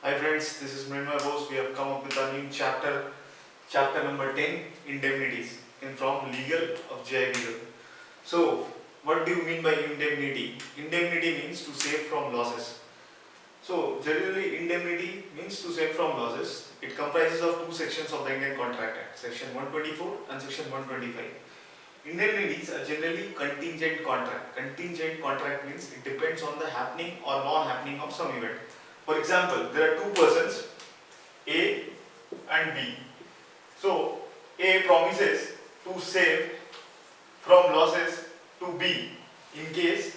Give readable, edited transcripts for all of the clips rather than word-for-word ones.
Hi friends, this is Mrinmay Bose. We have come up with a new chapter number 10, indemnities, in from legal of JIBL. So, what do you mean by indemnity? Indemnity means to save from losses. So, generally indemnity means to save from losses. It comprises of two sections of the Indian Contract Act, section 124 and section 125. Indemnities are generally contingent contract. Contingent contract means it depends on the happening or non-happening of some event. For example, there are two persons, A and B. So, A promises to save from losses to B in case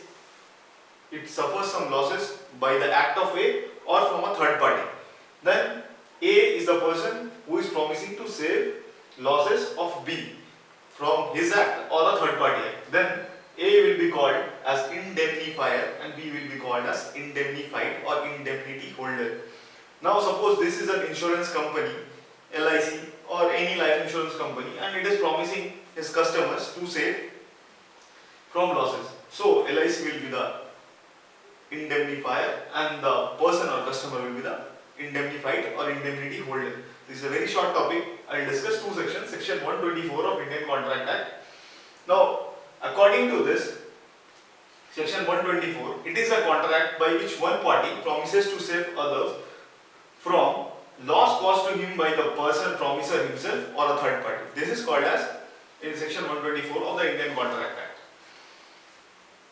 it suffers some losses by the act of A or from a third party. Then A is the person who is promising to save losses of B from his act or a third party act. Then A will be called as indemnifier and B will be called as indemnified or indemnity holder. Now suppose this is an insurance company, LIC or any life insurance company, and it is promising his customers to save from losses. So LIC will be the indemnifier and the person or customer will be the indemnified or indemnity holder. This is a very short topic. I will discuss two sections. Section 124 of Indian Contract Act. Now, according to this, section 124, it is a contract by which one party promises to save others from loss caused to him by the person promiser himself or a third party. This is called as in section 124 of the Indian Contract Act.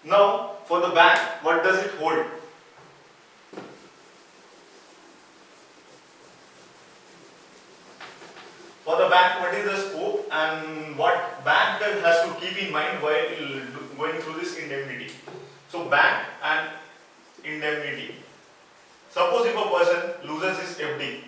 Now, for the bank, what does it hold? For the bank, what is the scope and what bank has to keep in mind while going through this indemnity? So, bank and indemnity. Suppose if a person loses his FD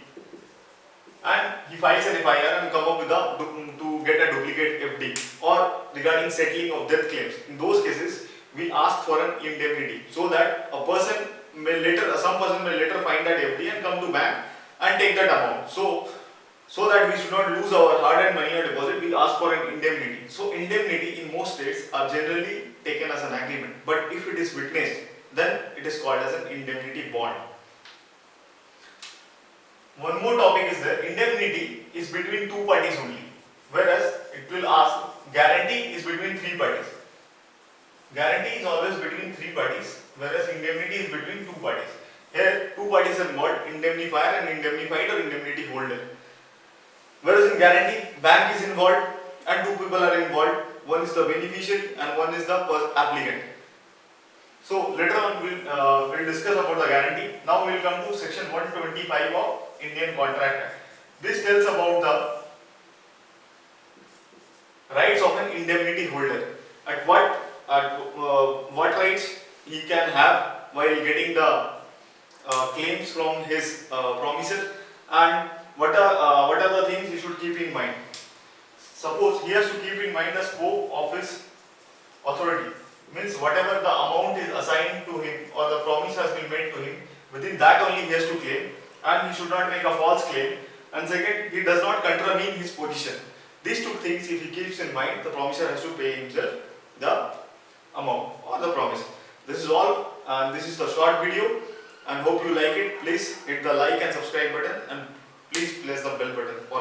and he files an FIR and come up with to get a duplicate FD or regarding settling of death claims. In those cases, we ask for an indemnity so that some person may later find that FD and come to bank and take that amount. So that we should not lose our hard-earned money or deposit, we ask for an indemnity. So indemnity in most states are generally taken as an agreement, but if it is witnessed, then it is called as an indemnity bond. One more topic is that indemnity is between two parties only, whereas it will ask guarantee is between three parties. Guarantee is always between three parties, whereas indemnity is between two parties. Here, two parties are involved, indemnifier and indemnified or indemnity holder. Whereas in guarantee, bank is involved and two people are involved. One is the beneficiary and one is the applicant. So later on we'll discuss about the guarantee. Now we will come to section 125 of Indian Contract Act. This tells about the rights of an indemnity holder. At what rights he can have while getting the claims from his promiser, and what are the things he should keep in mind. Suppose he has to keep in mind the scope of his authority. Means whatever the amount is assigned to him or the promise has been made to him, within that only he has to claim, and he should not make a false claim. And second, he does not contravene his position. These two things if he keeps in mind, the promiser has to pay himself the amount or the promise. This is all, and this is the short video, and hope you like it. Please hit the like and subscribe button and please press the bell button.